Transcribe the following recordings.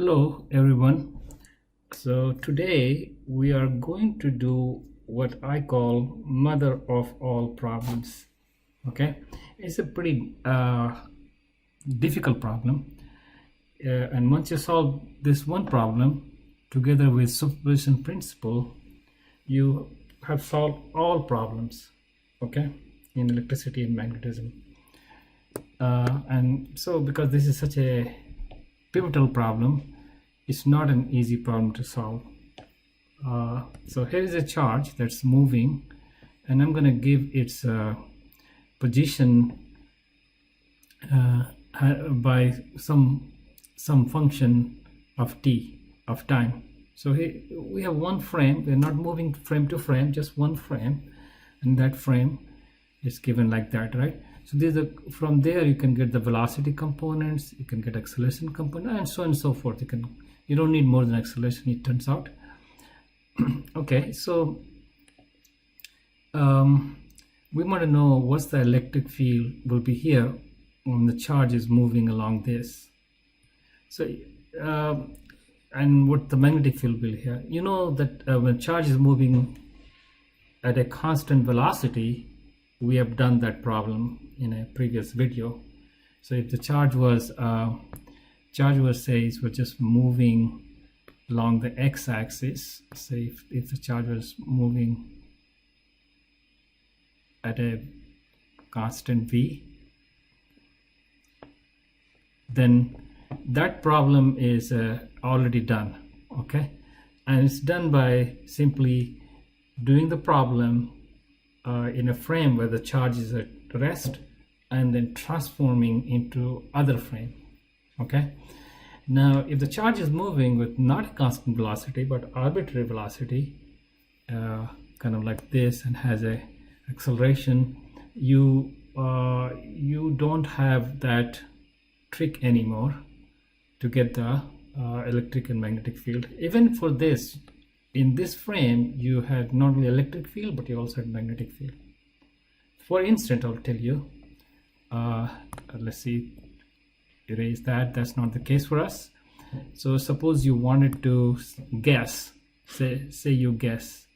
Hello everyone. So today we are going to do what I call mother of all problems. Okay, it's a pretty difficult problem, and once you solve this one problem together with superposition principle, you have solved all problems. Okay, in electricity and magnetism. And so because this is such a pivotal problem, it's not an easy problem to solve. So here is a charge that's moving, and I'm going to give its position by some function of t, of time. So here we have one frame. We're not moving frame to frame, just one frame, and that frame is given like that, right? So from there you can get the velocity components, you can get acceleration component, and so on and so forth. You don't need more than acceleration, it turns out. Okay, so we want to know what's the electric field will be here when the charge is moving along this. So and what the magnetic field will be here. You know that when charge is moving at a constant velocity, we have done that problem in a previous video. So if the charge was say we're just moving along the x-axis, say if the charge was moving at a constant v, then that problem is already done. Okay, and it's done by simply doing the problem in a frame where the charge is at rest and then transforming into other frame. Okay, now if the charge is moving with not a constant velocity but arbitrary velocity, kind of like this, and has a acceleration, you don't have that trick anymore to get the electric and magnetic field. Even for this, in this frame, you had not only electric field, but you also had magnetic field. For instance, I'll tell you, let's see, erase that. That's not the case for us. So suppose you wanted to guess, say you guess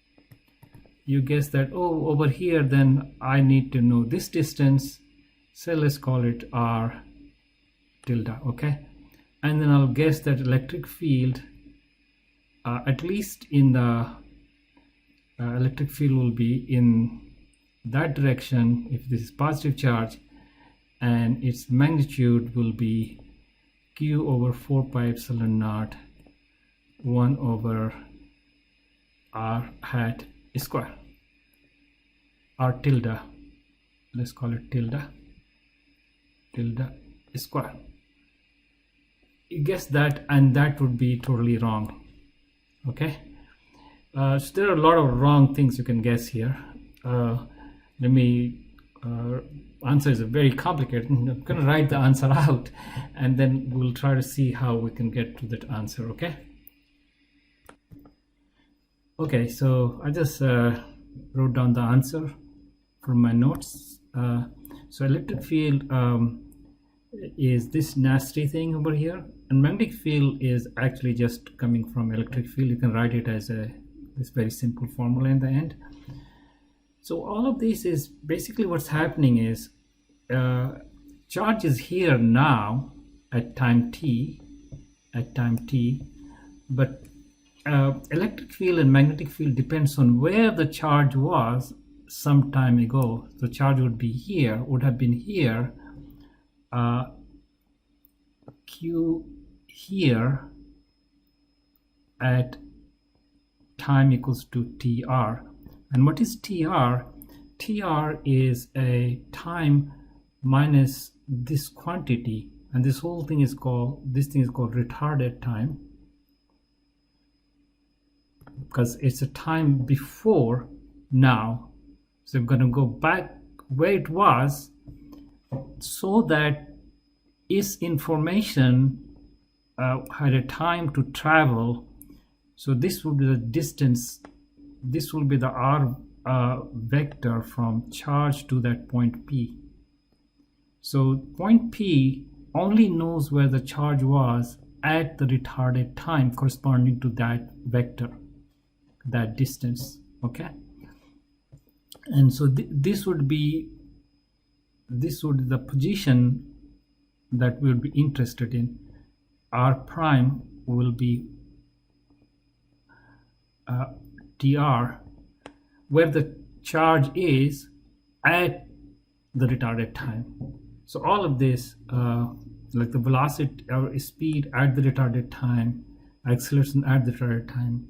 that, oh, over here, then I need to know this distance. So let's call it r tilde, okay? And then I'll guess that electric field, at least in the electric field will be in that direction if this is positive charge, and its magnitude will be q over 4 pi epsilon naught 1 over r hat square, r tilde, let's call it tilde square. You guess that, and that would be totally wrong. Okay, so there are a lot of wrong things you can guess here. Let me answer is very complicated. I'm going to write the answer out, and then we'll try to see how we can get to that answer. Okay, so I just wrote down the answer from my notes. So electric field is this nasty thing over here, and magnetic field is actually just coming from electric field. You can write it as this very simple formula in the end. So all of this is basically what's happening is charge is here now at time t, but electric field and magnetic field depends on where the charge was some time ago. The charge would be here, would have been here, q here at time equals to tr. And what is tr? Tr is a time minus this quantity, and this thing is called retarded time, because it's a time before now. So I'm going to go back where it was, so that its information had a time to travel. So this would be the distance, this will be the r vector from charge to that point P. So point P only knows where the charge was at the retarded time corresponding to that vector, that distance. Okay, and so this would be the position that we'll be interested in. R prime will be dr, where the charge is at the retarded time. So all of this, like the velocity or speed at the retarded time, acceleration at the retarded time,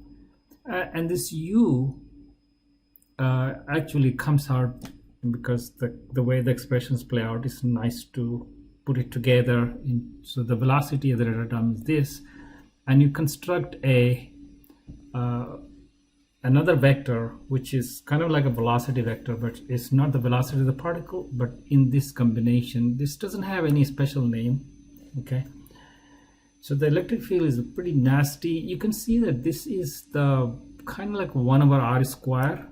and this u actually comes out because the way the expressions play out is nice to put it together. So the velocity of the retarded time is this, and you construct another vector which is kind of like a velocity vector, but it's not the velocity of the particle, but in this combination, this doesn't have any special name. Okay, so the electric field is pretty nasty. You can see that this is the kind of like 1 over r square,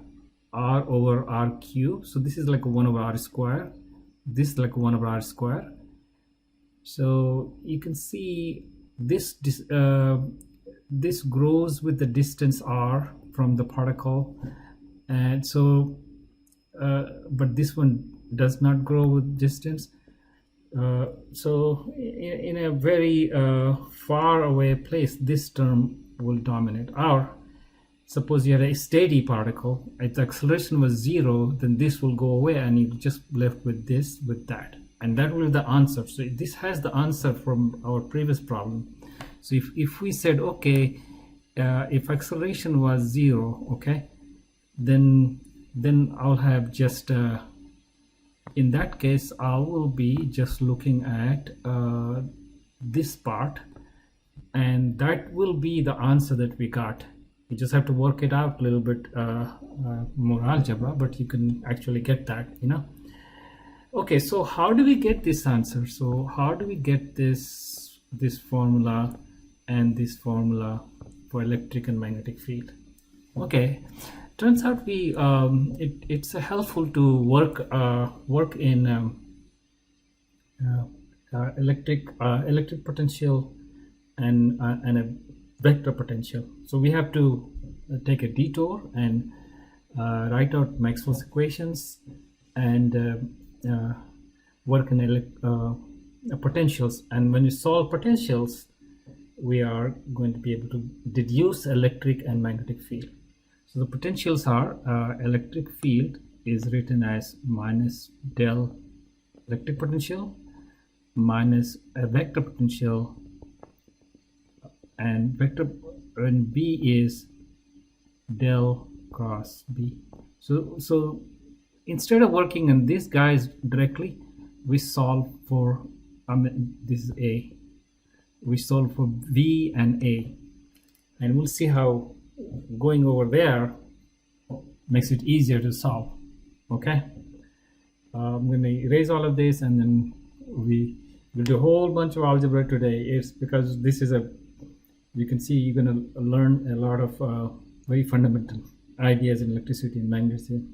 r over r cube. So this is like 1 over r square, this is like 1 over r square. So you can see this grows with the distance r from the particle, and so but this one does not grow with distance. So in a very far away place, this term will dominate. Or suppose you had a steady particle, its acceleration was 0, then this will go away and you're just left with this, with that, and that will be the answer. So this has the answer from our previous problem. So if we said, okay, if acceleration was 0, okay, then I'll have just in that case I will be just looking at this part, and that will be the answer that we got. You just have to work it out a little bit more algebra, but you can actually get that, you know. Okay, so how do we get this answer? So how do we get this formula and this formula for electric and magnetic field? Okay, turns out it's helpful to work in electric potential and a vector potential. So we have to take a detour and write out Maxwell's equations and work in potentials. And when you solve potentials, we are going to be able to deduce electric and magnetic field. So the potentials are electric field is written as minus del electric potential minus a vector potential, and vector and B is del cross B. So instead of working on these guys directly, we solve for this is A. We solve for V and A, and we'll see how going over there makes it easier to solve. Okay, I'm going to erase all of this, and then we'll do a whole bunch of algebra today. It's because this is you can see you're going to learn a lot of very fundamental ideas in electricity and magnetism.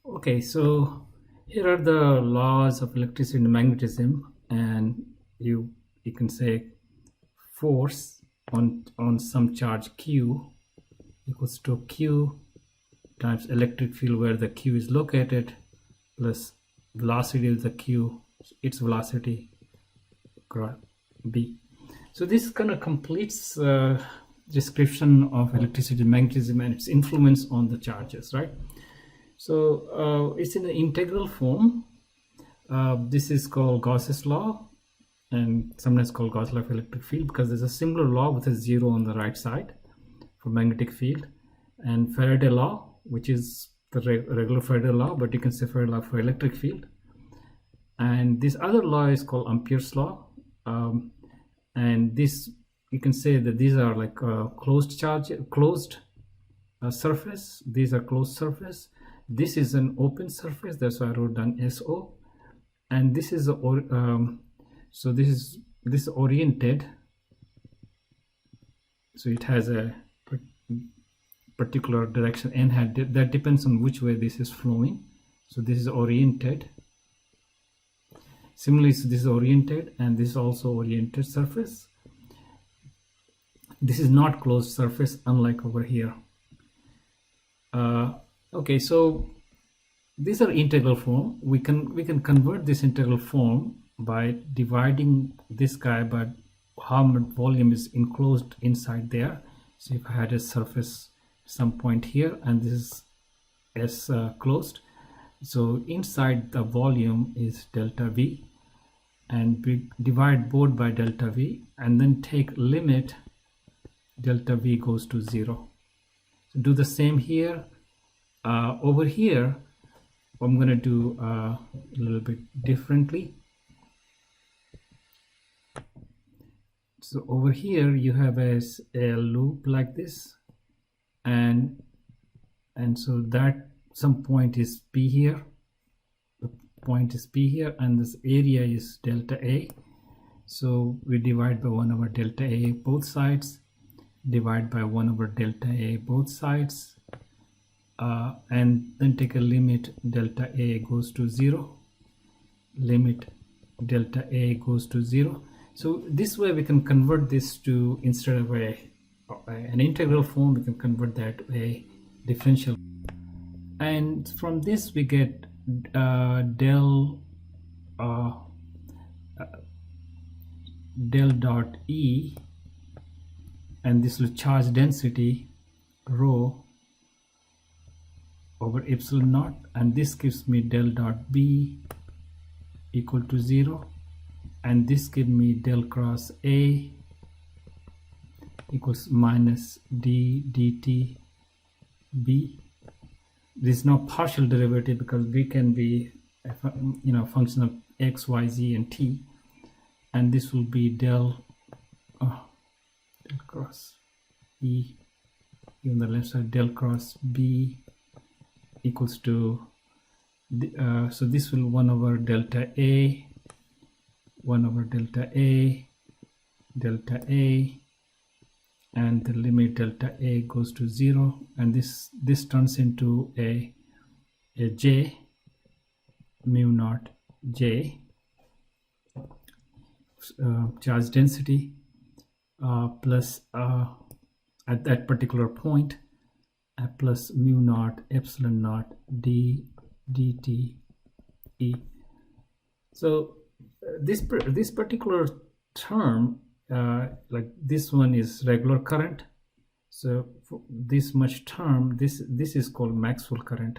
Okay, so here are the laws of electricity and magnetism, and you can say force on some charge Q equals to Q times electric field where the Q is located plus velocity of the Q, its velocity, B. So this kind of completes description of electricity and magnetism and its influence on the charges, right? So it's in the integral form. This is called Gauss's law, and sometimes called Gauss law of electric field, because there's a similar law with a 0 on the right side for magnetic field, and Faraday law, which is the regular Faraday law, but you can say Faraday law for electric field. And this other law is called Ampere's law, and this you can say that these are like closed surface. These are closed surface. This is an open surface, that's why I wrote down SO, and this is so this is oriented, so it has a particular direction n hat that depends on which way this is flowing. So this is oriented, Similarly, so this is oriented, and this is also oriented surface. This is not closed surface, unlike over here. Okay, so these are integral form. We can convert this integral form by dividing this guy by how much volume is enclosed inside there. So if I had a surface some point here, and this is S closed, so inside the volume is delta V, and we divide both by delta V, and then take limit delta V goes to 0. So do the same here. Over here I'm going to do a little bit differently. So over here you have a loop like this, and so that some point is P here, the point is P here, and this area is delta A. So we divide by 1 over delta A both sides, divide by 1 over delta A both sides, and then take a limit delta A goes to 0, limit delta A goes to 0. So this way we can convert this to, instead of an integral form, we can convert that to a differential. And from this we get del dot E, and this will charge density rho over epsilon naught, and this gives me del dot B equal to 0, and this gives me del cross A equals minus d dt B. This is now partial derivative because B can be a function of x, y, z, and t, and this will be del cross E, on the left side, del cross B equals to so this will 1 over delta A, 1 over delta A, delta A, and the limit delta A goes to 0, and this turns into a J, mu naught J, charge density plus at that particular point plus mu naught epsilon naught d dt E. So this particular term, like this one is regular current, so for this much term, this is called Maxwell current,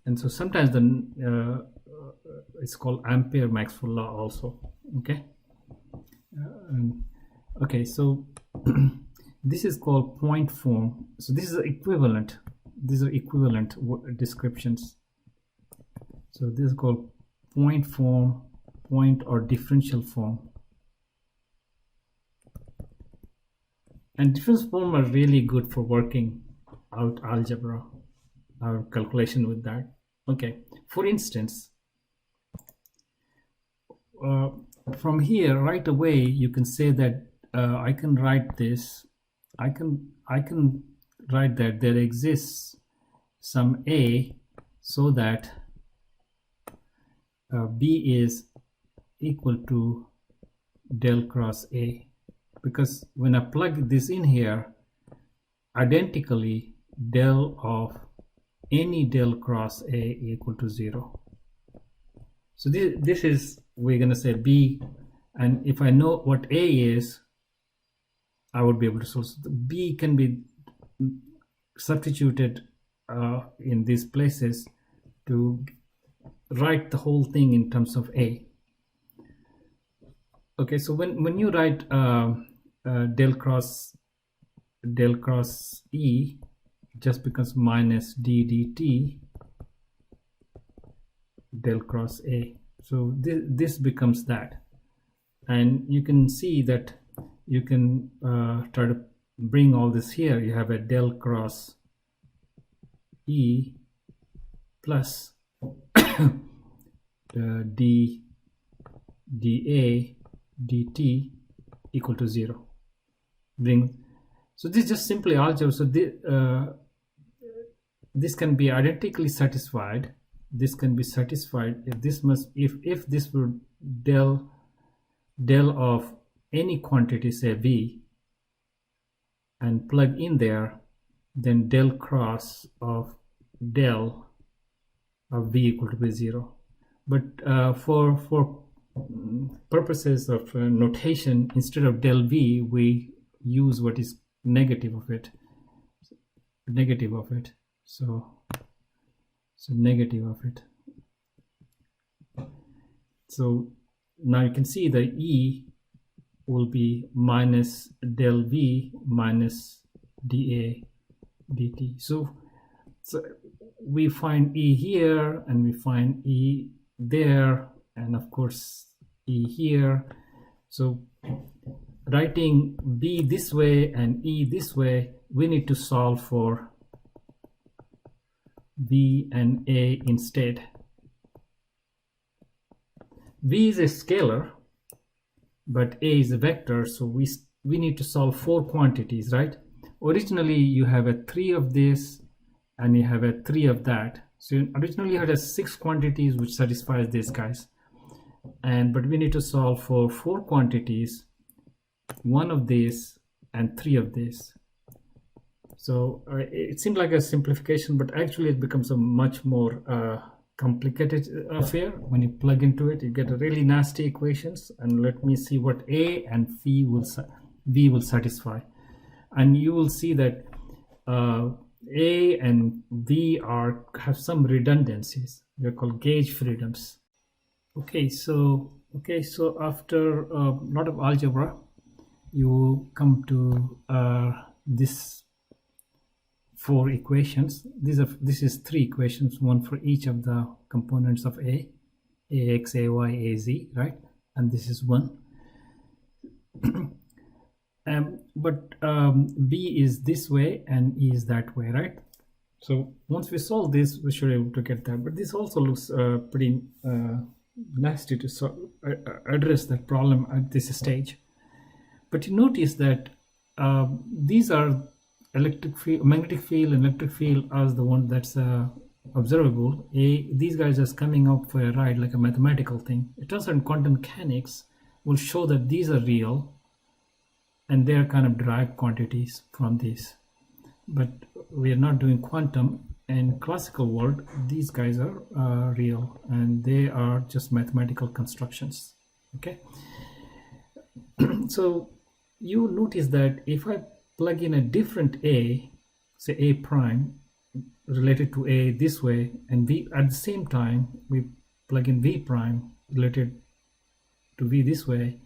and so sometimes the it's called Ampere Maxwell law also. Okay, okay, so this is called point form. So this is equivalent. These are equivalent descriptions. So this is called point form, point or differential form. And differential form are really good for working out algebra or calculation with that. Okay, for instance, from here right away you can say that I can write this. I can write that there exists some A so that B is equal to del cross A, because when I plug this in here, identically del of any del cross A equal to 0. So this is, we're going to say B, and if I know what A is, I would be able to solve. The B can be substituted in these places to write the whole thing in terms of A. Okay, so when you write del cross E, just becomes minus d dt del cross A. So this becomes that, and you can see that you can try to bring all this here. You have a del cross E plus d dA dt equal to 0. So this is just simply algebra. So this can be identically satisfied this can be satisfied if this were del of any quantity, say v, and plug in there, then del cross of del of v equal to be 0. But for purposes of notation, instead of del v, we use what is negative of it. So negative of it. So now you can see the E will be minus del V minus dA dt. So we find E here, and we find E there, and of course E here. So writing B this way and E this way, we need to solve for V and A instead. V is a scalar, but A is a vector, so we need to solve 4 quantities, right? Originally you have a 3 of this and you have a 3 of that. So originally you had a 6 quantities which satisfies these guys, but we need to solve for 4 quantities, 1 of this and 3 of this. So it seemed like a simplification, but actually it becomes a much more complicated affair. When you plug into it, you get a really nasty equations. And let me see what A and V will satisfy. And you will see that A and V have some redundancies. They're called gauge freedoms. Okay, so after a lot of algebra, you come to this 4 equations. This is 3 equations, one for each of the components of A, AX, AY, AZ, right? And this is 1. But B is this way and E is that way, right? So once we solve this, we should be able to get that. But this also looks pretty nasty to address that problem at this stage. But you notice that these are electric field, magnetic field, and electric field as the one that's observable. These guys are coming up for a ride like a mathematical thing. It turns out quantum mechanics will show that these are real, and they are kind of derived quantities from these. But we are not doing quantum. In classical world, these guys are real, and they are just mathematical constructions. Okay. So you notice that if I plug in a different A, say A prime related to A this way, and V at the same time we plug in V prime related to V this way.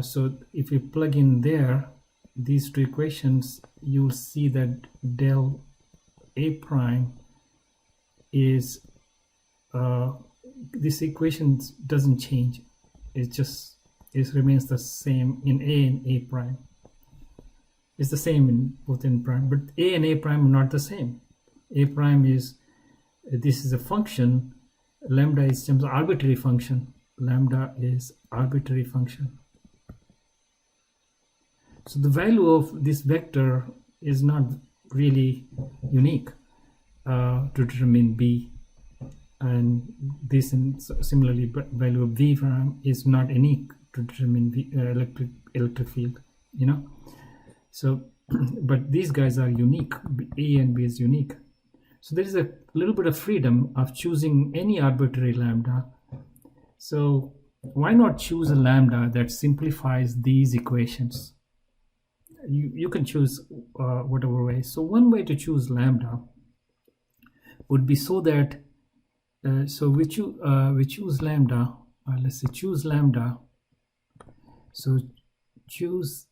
So if you plug in there these 2 equations, you'll see that del A prime is this equation doesn't change. It remains the same in A and A prime. It's the same in both in prime, but A and A prime are not the same. A prime is, this is a function, lambda is some arbitrary function. Lambda is arbitrary function. So the value of this vector is not really unique to determine B, and this, and similarly value of V prime is not unique to determine electric field, you know. So, but these guys are unique. A and B is unique. So there is a little bit of freedom of choosing any arbitrary lambda. So why not choose a lambda that simplifies these equations? You can choose whatever way. So one way to choose lambda would be so that we choose lambda. Let's say choose lambda. So choose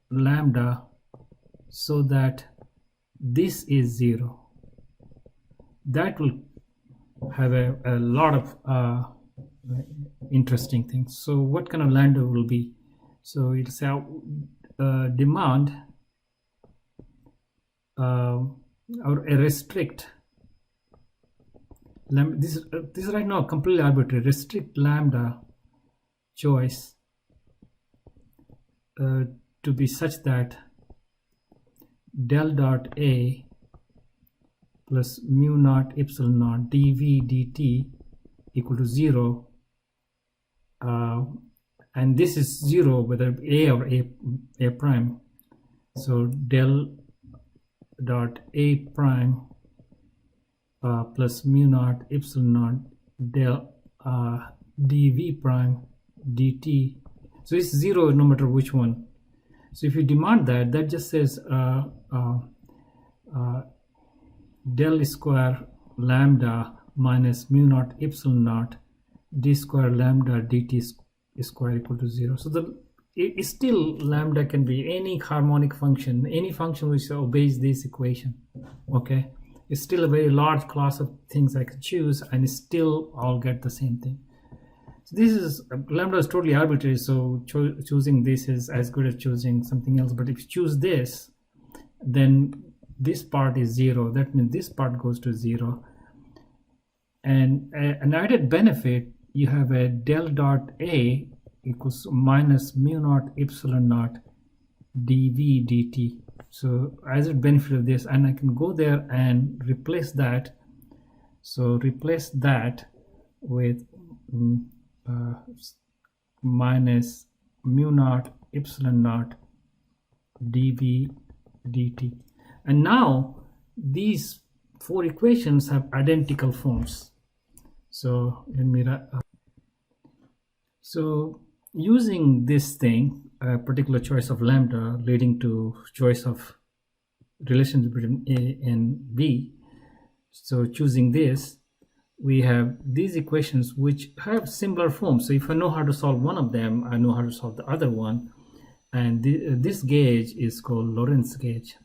lambda so that this is 0. That will have a lot of interesting things. So what kind of lambda will be? So it'll say demand or a restrict lambda. This is right now completely arbitrary. Restrict lambda choice to be such that del dot A plus mu naught epsilon naught dv dt equal to 0, and this is 0 whether a or a prime. So del dot a prime plus mu naught epsilon naught del dv prime dt. So it's 0 no matter which one. So if you demand that, that just says del square lambda minus mu naught epsilon naught d square lambda dt square equal to 0. So it still lambda can be any harmonic function, any function which obeys this equation. Okay, it's still a very large class of things I could choose, and still I'll get the same thing. So this is lambda is totally arbitrary, so choosing this is as good as choosing something else. But if you choose this, then this part is 0. That means this part goes to 0. And an added benefit, you have a del dot a equals minus mu naught epsilon naught dv dt. So as a benefit of this, and I can go there and replace that. So replace that with minus mu naught epsilon naught dv dt. And now these four equations have identical forms. So let me so using this thing, a particular choice of lambda leading to choice of relations between a and b. So choosing this, we have these equations which have similar forms. So if I know how to solve one of them, I know how to solve the other one. And this gauge is called Lorentz gauge.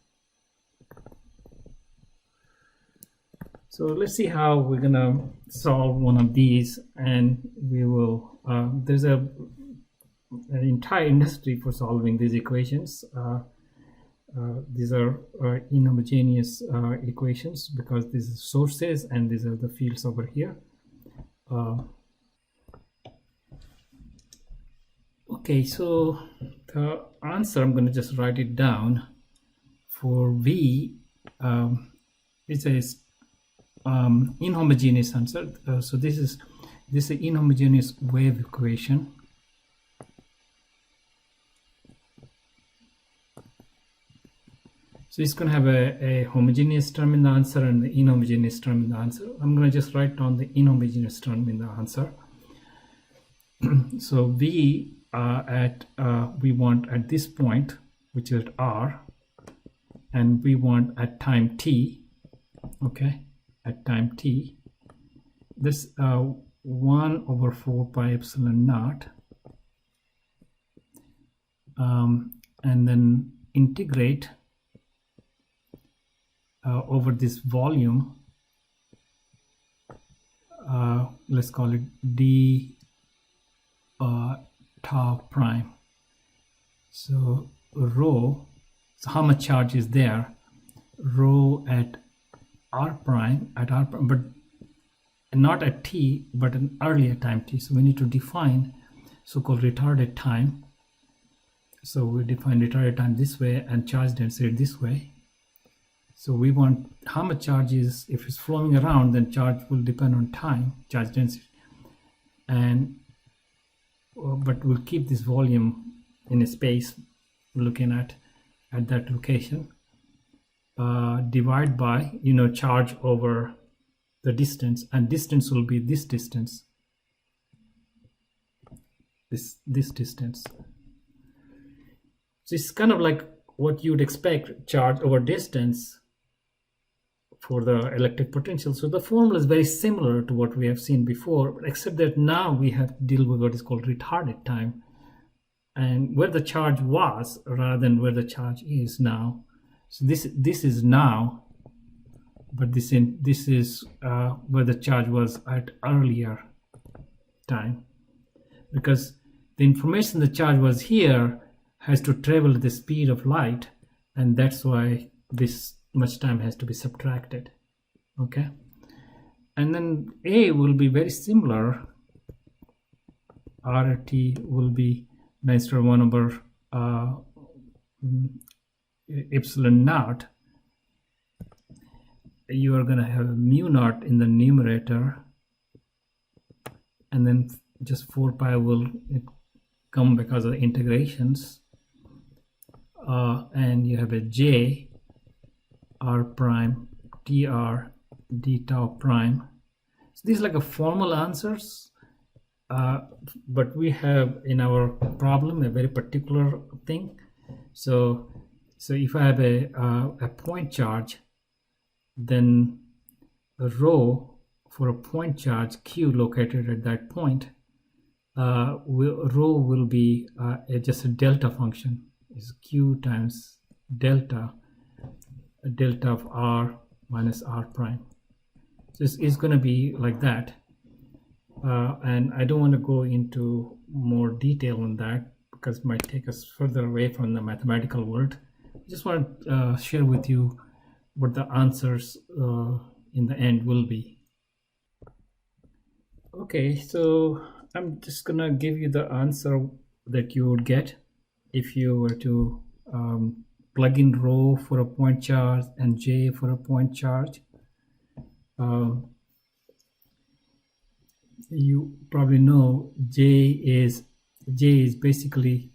So let's see how we're gonna solve one of these, and we will. There's an entire industry for solving these equations. These are inhomogeneous equations because these are sources and these are the fields over here. Okay, so the answer, I'm going to just write it down. For V, it's a inhomogeneous answer. So this is an inhomogeneous wave equation. So it's going to have a homogeneous term in the answer and the inhomogeneous term in the answer. I'm going to just write down the inhomogeneous term in the answer. So V we want at this point, which is R, and we want at time t, okay, at time t, this 1 over 4 pi epsilon naught, and then integrate over this volume, let's call it d tau prime. So rho, so how much charge is there? Rho at r prime, but not at t, but an earlier time t. So we need to define so-called retarded time. So we define retarded time this way and charge density this way. So we want how much charge is, if it's flowing around, then charge will depend on time, charge density. And but we'll keep this volume in a space looking at that location. Divide by, charge over the distance, and distance will be this distance, this distance. So it's kind of like what you'd expect, charge over distance for the electric potential. So the formula is very similar to what we have seen before, except that now we have to deal with what is called retarded time, and where the charge was rather than where the charge is now. So this is now, but this is where the charge was at earlier time, because the information the charge was here has to travel at the speed of light, and that's why this much time has to be subtracted. Okay, and then A will be very similar. RT will be instead of 1 over epsilon naught, you are going to have mu naught in the numerator, and then just 4 pi will come because of the integrations, and you have a j r prime dr d tau prime. So these are like a formal answers, but we have in our problem a very particular thing. So if I have a point charge, then a rho for a point charge q located at that point, rho will be just a delta function. Is q times delta, a delta of r minus r prime. So it's going to be like that, and I don't want to go into more detail on that because it might take us further away from the mathematical world. I just want to share with you what the answers in the end will be. Okay, so I'm just gonna give you the answer that you would get if you were to plug in rho for a point charge and j for a point charge. You probably know j is basically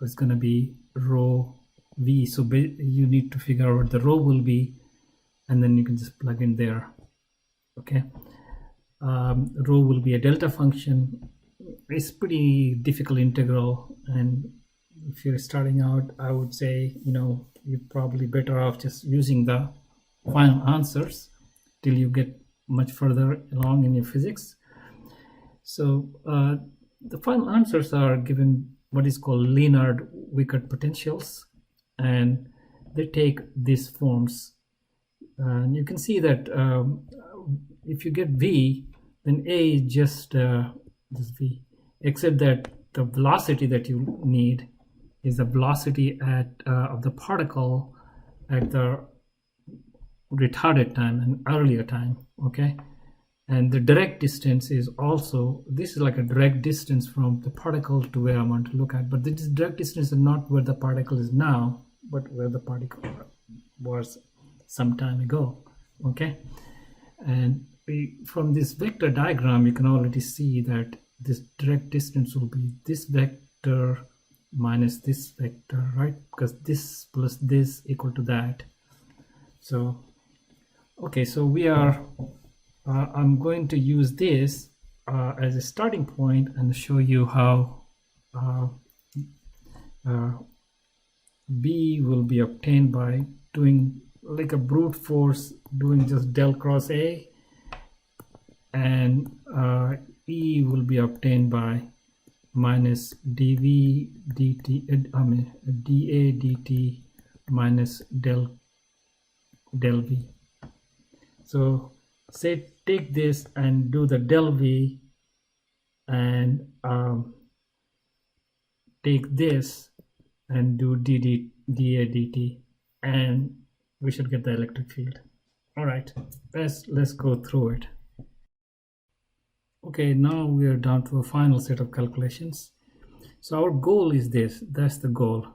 it's going to be rho v, so you need to figure out what the rho will be, and then you can just plug in there. Okay, rho will be a delta function. It's pretty difficult integral, and if you're starting out, I would say, you know, you're probably better off just using the final answers till you get much further along in your physics. So the final answers are given what is called Lienard-Wiechert potentials, and they take these forms. And you can see that if you get V, then A is just V, except that the velocity that you need is the velocity of the particle at the retarded time and earlier time. Okay, and the direct distance is also, this is like a direct distance from the particle to where I want to look at, but this direct distance is not where the particle is now, but where the particle was some time ago. Okay, and from this vector diagram you can already see that this direct distance will be this vector minus this vector, right? Because this plus this equal to that. So okay, so we are I'm going to use this as a starting point and show you how B will be obtained by doing like a brute force, doing just del cross A, and E will be obtained by minus dV dt, dA dt minus del V. So say take this and do the del V, and take this and do dA dt, and we should get the electric field. All right, let's go through it. Okay, now we are down to a final set of calculations. So our goal is this, that's the goal.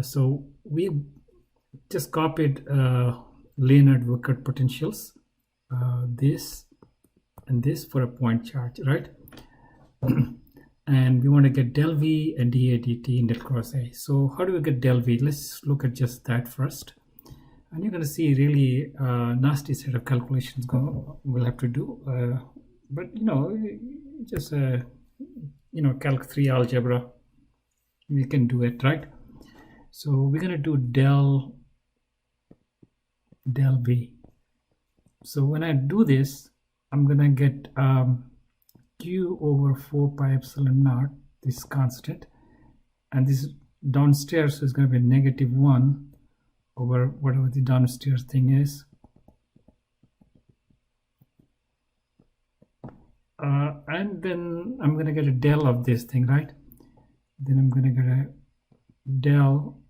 So we just copied Lienard-Wiechert potentials, this and this for a point charge, right? And we want to get del V and dA dt in del cross A. So how do we get del V? Let's look at just that first. And you're going to see really nasty set of calculations we'll have to do. But you know, just you know, Calc 3 algebra, we can do it, right? So we're going to do del V. So when I do this, I'm going to get Q over 4 pi epsilon naught, this constant, and this downstairs is going to be -1 over whatever the downstairs thing is. And then I'm going to get a del of this thing, right? Then I'm going to get a del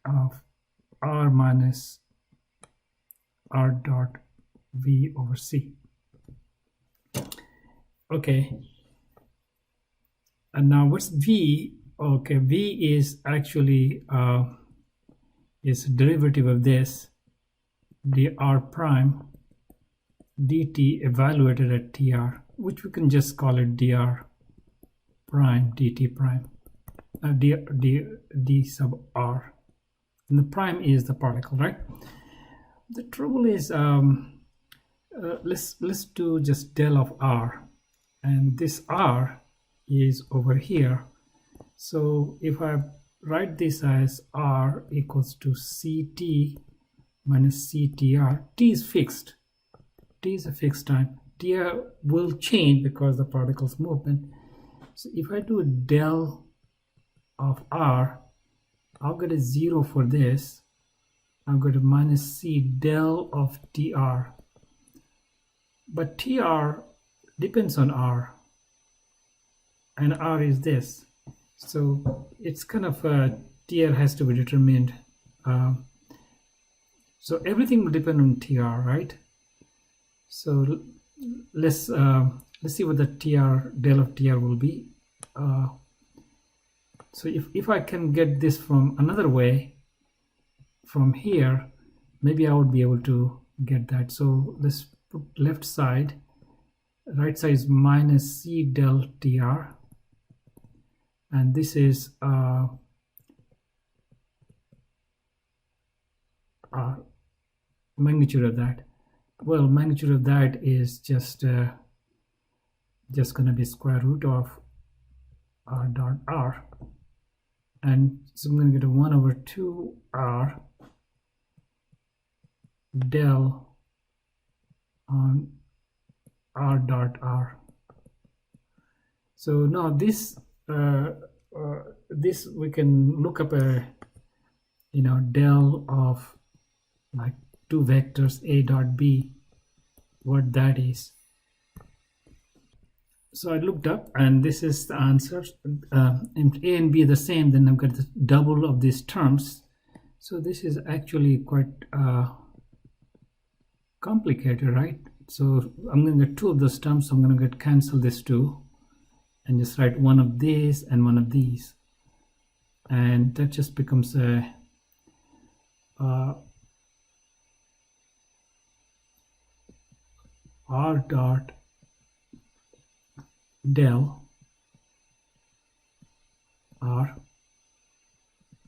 of R minus R dot V over C. Okay. And now what's V? Okay, V is actually is derivative of this dr prime dt evaluated at tr, which we can just call it dr prime dt prime, d sub r, and the prime is the particle, right? The trouble is, let's do just del of r, and this r is over here. So if I write this as r equals to ct minus ctr, t is fixed, t is a fixed time, tr will change because the particle's movement. So if I do a del of r, I'll get a 0 for this. I'll go to minus c del of tr, but tr depends on r, and r is this, so it's kind of tr has to be determined. So everything will depend on tr, right? So let's see what the tr del of tr will be. So if I can get this from another way, from here, maybe I would be able to get that. So let's put left side, right side is minus c del tr, and this is magnitude of that. Well, magnitude of that is just going to be square root of r dot r, and so I'm going to get a 1 over 2 r del on r dot r. So now this this we can look up a del of like two vectors a dot b, what that is. So I looked up, and this is the answer. If a and b are the same, then I've got the double of these terms. So this is actually quite complicated, right? So I'm going to get two of those terms, so I'm going to cancel this two and just write one of these and one of these, and that just becomes a r dot del r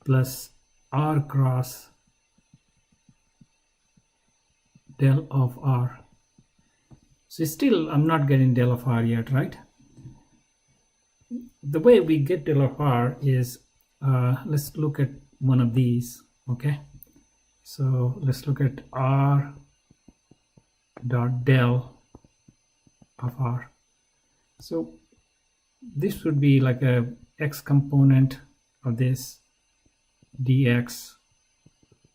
plus r cross del of r. So still I'm not getting del of r yet, right? The way we get del of r is let's look at one of these. Okay, so let's look at r dot del of r. So this would be like a x component of this dx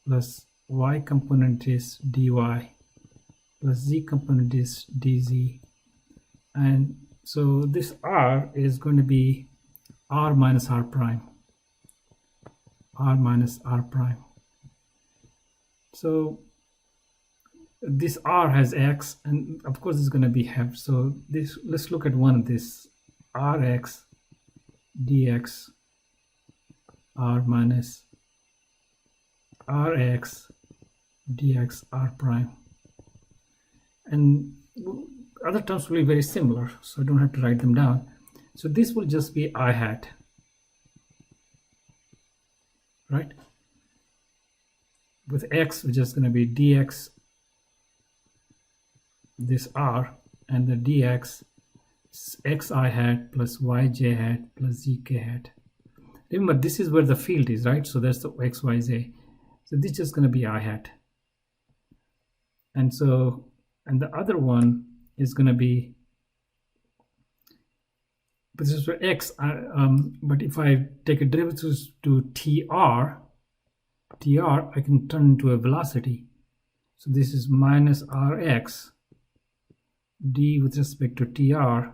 plus y component is dy plus z component is dz, and so this r is going to be r minus r prime, r minus r prime. So this r has x, and of course it's going to be half. So this, let's look at one of this, rx dx r minus rx dx r prime, and other terms will be very similar, so I don't have to write them down. So this will just be I hat, right? With x, which is going to be dx this r, and the dx x I hat plus y j hat plus z k hat. Remember, this is where the field is, right? So that's the x, y, z. So this is just going to be I hat. And so, and the other one is going to be, but this is for x, but if I take a derivative to tr, I can turn into a velocity. So this is minus rx d with respect to tr,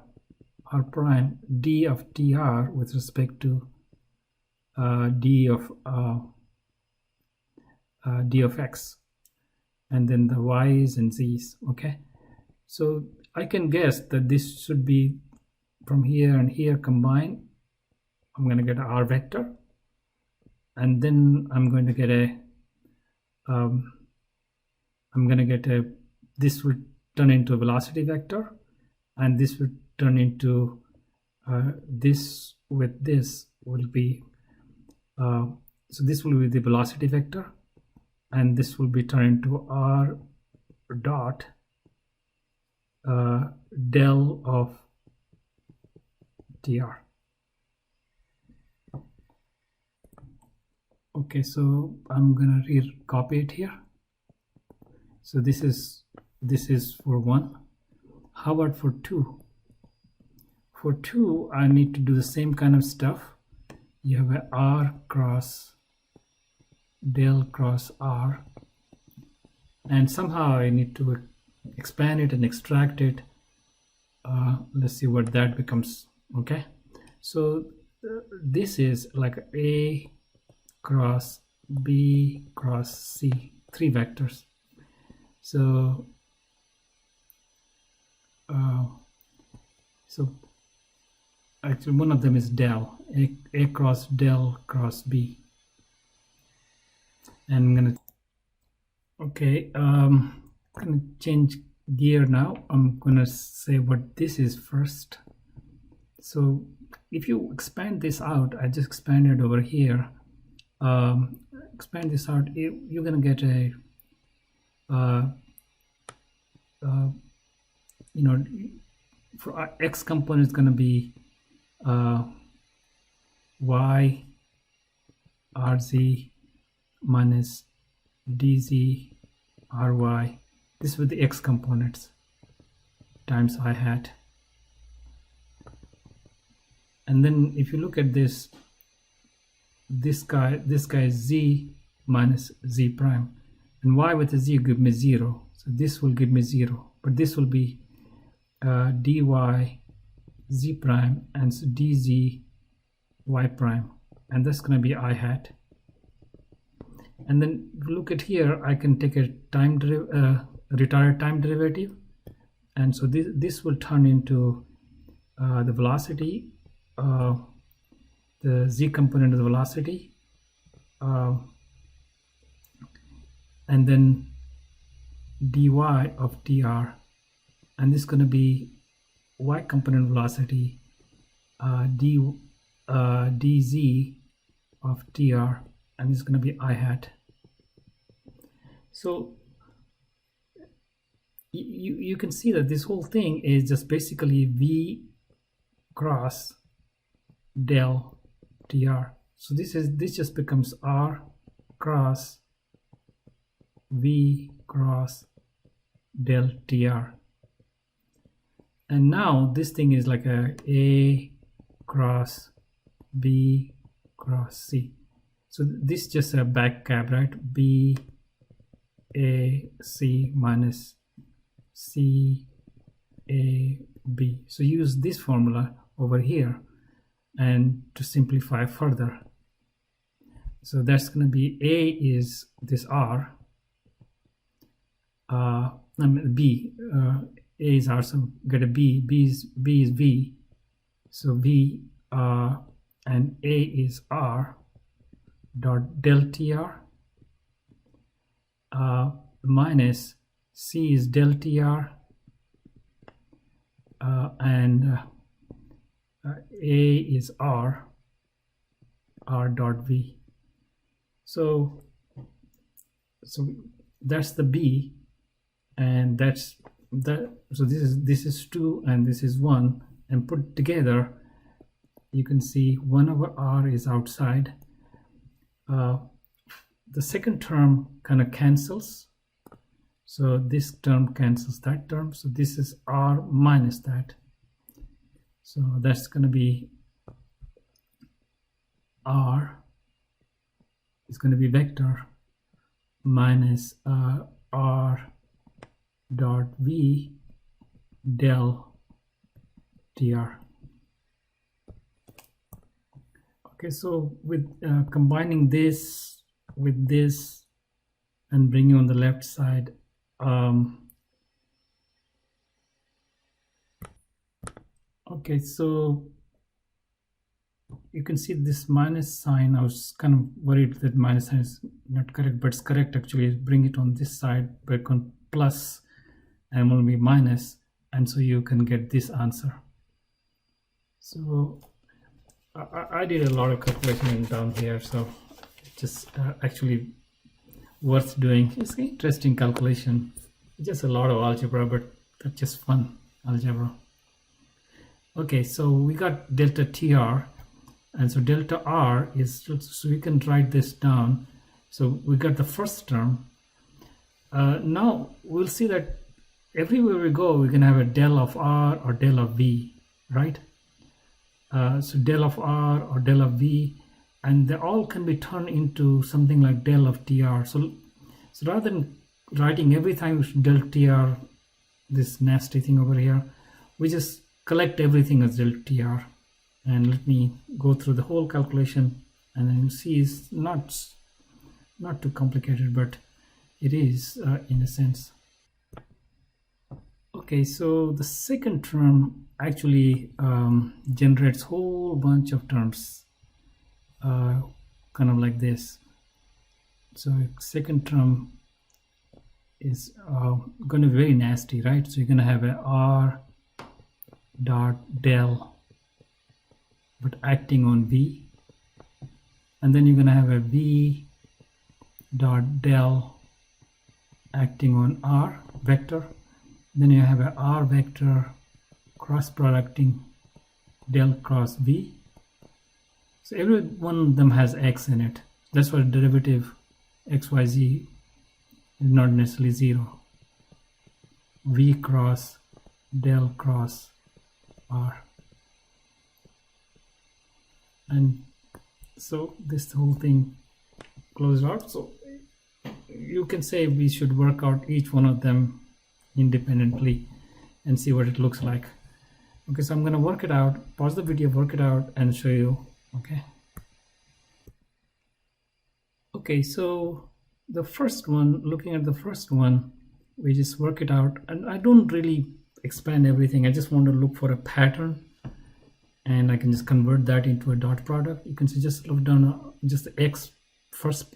r prime, d of tr with respect to d of x, and then the y's and z's. Okay, so I can guess that this should be from here and here combined. I'm going to get an r vector, and then I'm going to get a I'm going to get this will turn into a velocity vector, and this will turn into this with this will be so this will be the velocity vector, and this will be turned into r dot del of dr. Okay, so I'm gonna copy it here. So this is for 1. How about for 2? For 2, I need to do the same kind of stuff. You have a r cross del cross r, and somehow I need to expand it and extract it. Let's see what that becomes. Okay, so this is like a cross b cross c, 3 vectors. So actually one of them is del, a cross del cross b. And I'm gonna gonna change gear now. I'm gonna say what this is first. So if you expand this out, I just expanded over here. Expand this out, you're gonna get a you know, for our x component is gonna be y rz minus dz ry. This with the x components times I hat. And then if you look at this guy is z minus z prime, and y with a z give me 0. So this will give me 0, but this will be dy z prime and so dz y prime, and that's going to be I hat. And then look at here, I can take a retarded time derivative, and so this will turn into the velocity, the z component of the velocity, and then dy of dr, and this is going to be y component velocity, dz of dr, and this is going to be I hat. So you can see that this whole thing is just basically v cross del dr. So this just becomes r cross v cross del dr. And now this thing is like a cross b cross c. So this is just a back cab, right? b a c minus c a b. So use this formula over here and to simplify further. So that's going to be a is this r, b, a is r, so get a b is v, so v and a is r dot del tr, minus c is del tr, and a is r dot v. So that's the b, and that's that. So this is 2 and this is 1, and put together you can see 1 over r is outside. The second term kind of cancels, so this term cancels that term, so this is r minus that, so that's going to be r is going to be vector minus r dot v del dr. Okay, so with combining this with this and bringing on the left side, okay, so you can see this minus sign. I was kind of worried that minus sign is not correct, but it's correct actually. Bring it on this side, back on plus, and will be minus, and so you can get this answer. So I did a lot of calculation down here, so just actually worth doing. It's an interesting calculation. It's just a lot of algebra, but that's just fun algebra. Okay, so we got delta TR, and so delta R is, so we can write this down. So we got the first term. Now we'll see that everywhere we go, we can have a del of R or del of V, right? So del of R or del of V, and they all can be turned into something like del of TR. So rather than writing every time del TR, this nasty thing over here, we just collect everything as del TR. And let me go through the whole calculation, and then you see it's not too complicated, but it is in a sense. Okay, so the second term actually generates whole bunch of terms, kind of like this. So second term is going to be very nasty, right? So you're going to have a R dot del, but acting on V, and then you're going to have a V dot del acting on R vector. Then you have a R vector cross producting del cross V. So every one of them has X in it. That's why derivative XYZ is not necessarily 0. V cross del cross R. And so this whole thing closed out. So you can say we should work out each one of them independently and see what it looks like. Okay, so I'm going to work it out, pause the video, work it out, and show you. Okay, so the first one, looking at the first one, we just work it out, and I don't really expand everything. I just want to look for a pattern, and I can just convert that into a dot product. You can see, just look down just the X first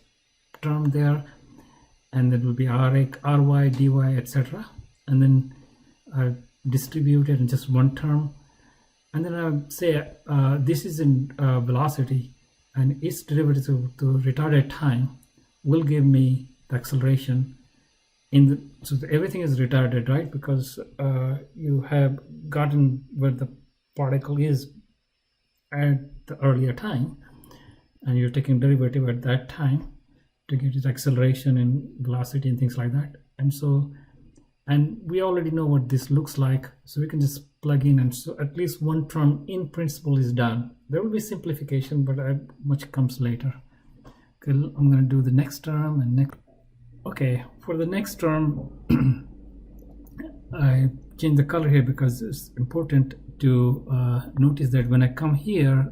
term there, and that will be Rx, Ry, dy, etc. And then I distribute it in just one term, and then I say this is in velocity, and its derivative to retarded time will give me the acceleration in the, so everything is retarded, right? Because you have gotten where the particle is at the earlier time, and you're taking derivative at that time to get its acceleration and velocity and things like that. And so, and we already know what this looks like, so we can just plug in, and so at least one term in principle is done. There will be simplification, but much comes later. Okay, I'm going to do the next term and next. Okay, for the next term, I changed the color here because it's important to notice that when I come here,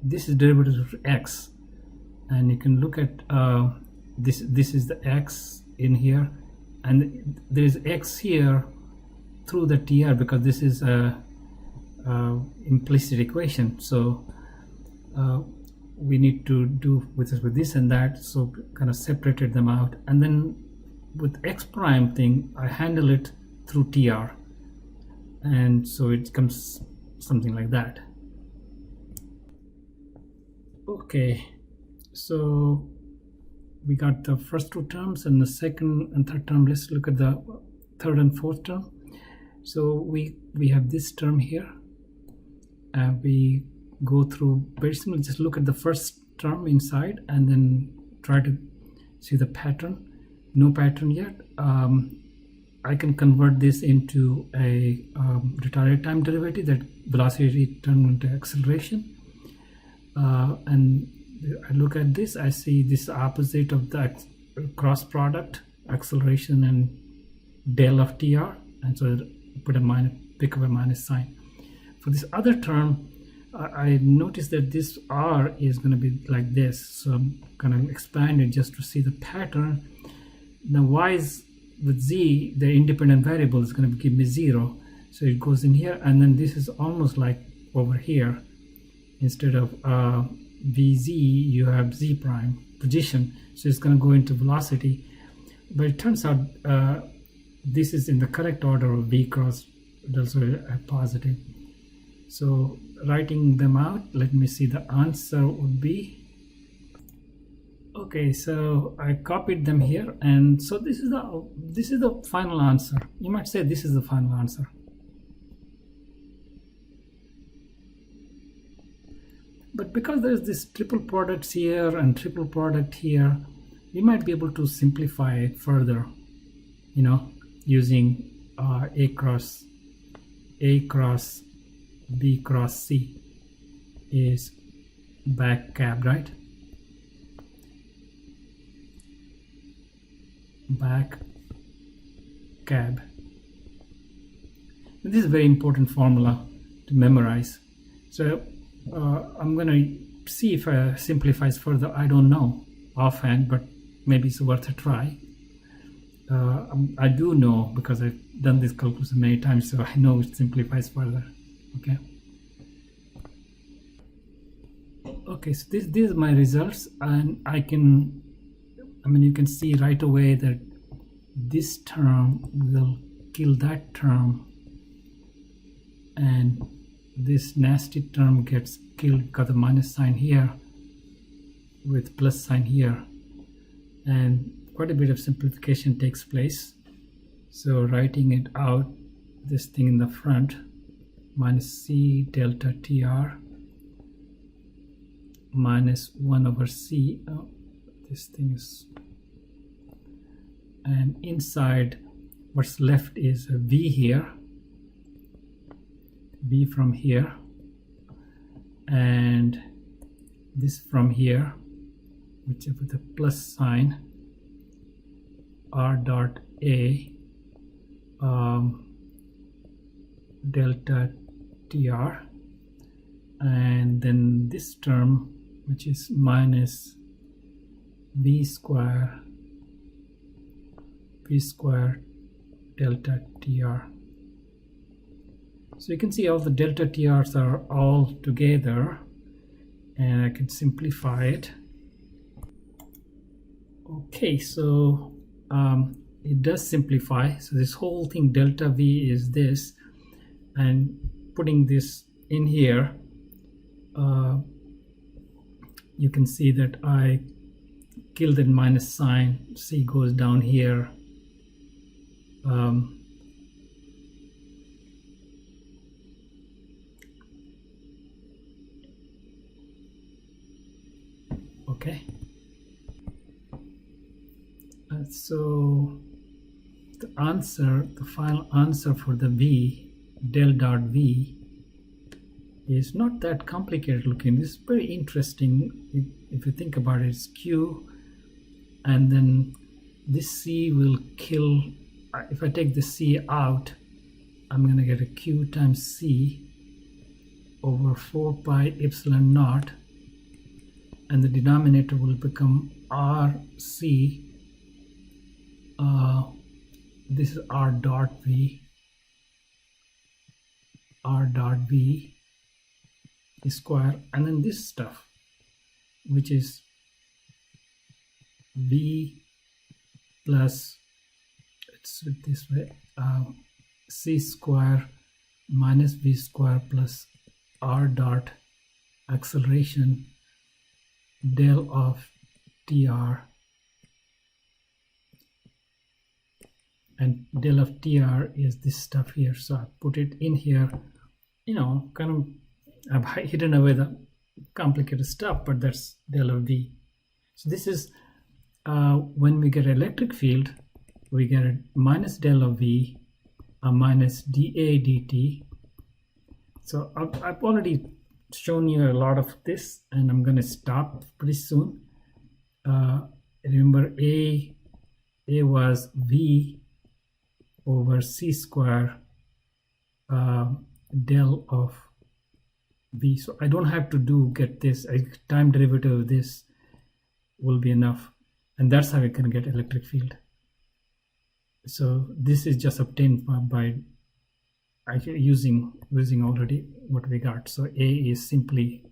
this is derivative of x, and you can look at this is the x in here, and there is x here through the TR because this is a implicit equation. So we need to do with this and that, so kind of separated them out, and then with x prime thing I handle it through TR, and so it comes something like that. Okay, so we got the first two terms and the second and third term. Let's look at the third and fourth term. So we have this term here. We go through very similar, just look at the first term inside and then try to see the pattern. No pattern yet. I can convert this into a retarded time derivative, that velocity turned into acceleration, and I look at this, I see this opposite of the cross product, acceleration and del of TR, and so put a minus, pick up a minus sign. For this other term, I noticed that this R is going to be like this, so I'm going to expand it just to see the pattern. Now y is with z, the independent variable is going to give me 0, so it goes in here, and then this is almost like over here, instead of vz you have z prime position, so it's going to go into velocity. But it turns out this is in the correct order of v cross also a positive. So writing them out, let me see, the answer would be, okay, so I copied them here, and so this is the final answer. You might say this is the final answer. But because there's this triple products here and triple product here, we might be able to simplify it further, you know, using A cross B cross C is back cab, right? Back cab. This is a very important formula to memorize. So I'm going to see if it simplifies further. I don't know offhand, but maybe it's worth a try. I do know because I've done this calculation many times, so I know it simplifies further. Okay, so these are my results, and you can see right away that this term will kill that term, and this nasty term gets killed, got the minus sign here with plus sign here, and quite a bit of simplification takes place. So writing it out, this thing in the front, minus c delta tr minus 1 over c, this thing is, and inside what's left is a v here, v from here, and this from here, which is with a plus sign, r dot a delta tr, and then this term, which is minus v square delta tr. So you can see all the delta trs are all together, and I can simplify it. Okay, so it does simplify. So this whole thing delta v is this, and putting this in here, you can see that I killed that minus sign. C goes down here. Okay. So the answer, the final answer for the v, del dot v, is not that complicated looking. This is very interesting. If you think about it, it's q, and then this c will kill. If I take the c out, I'm going to get a q times c over 4 pi epsilon naught, and the denominator will become rc. This is r dot v square, and then this stuff, which is v plus, let's do it this way, c square minus v square plus r dot acceleration del of tr, and del of tr is this stuff here. So I put it in here, you know, kind of, I've hidden away the complicated stuff, but that's del of v. So this is when we get electric field, we get a minus del of v, a minus dA dt. So I've already shown you a lot of this, and I'm going to stop pretty soon. Remember, A was v over c square del of v. So I don't have to get this. A time derivative of this will be enough, and that's how we can get electric field. So this is just obtained by using already what we got. So A is simply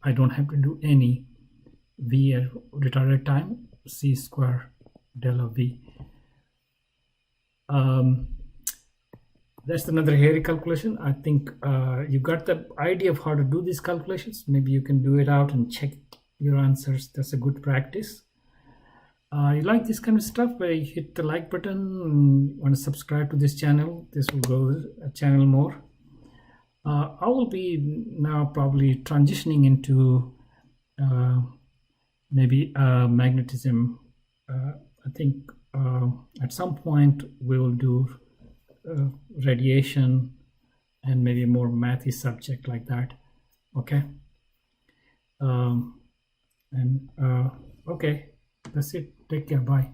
I don't have to do any v at retarded time, c square del of v. That's another hairy calculation. I think you got the idea of how to do these calculations. Maybe you can do it out and check your answers. That's a good practice. You like this kind of stuff, hit the like button and want to subscribe to this channel. This will grow a channel more. I will be now probably transitioning into maybe magnetism. I think at some point we will do radiation and maybe a more mathy subject like that. Okay. Okay, that's it. Take care. Bye.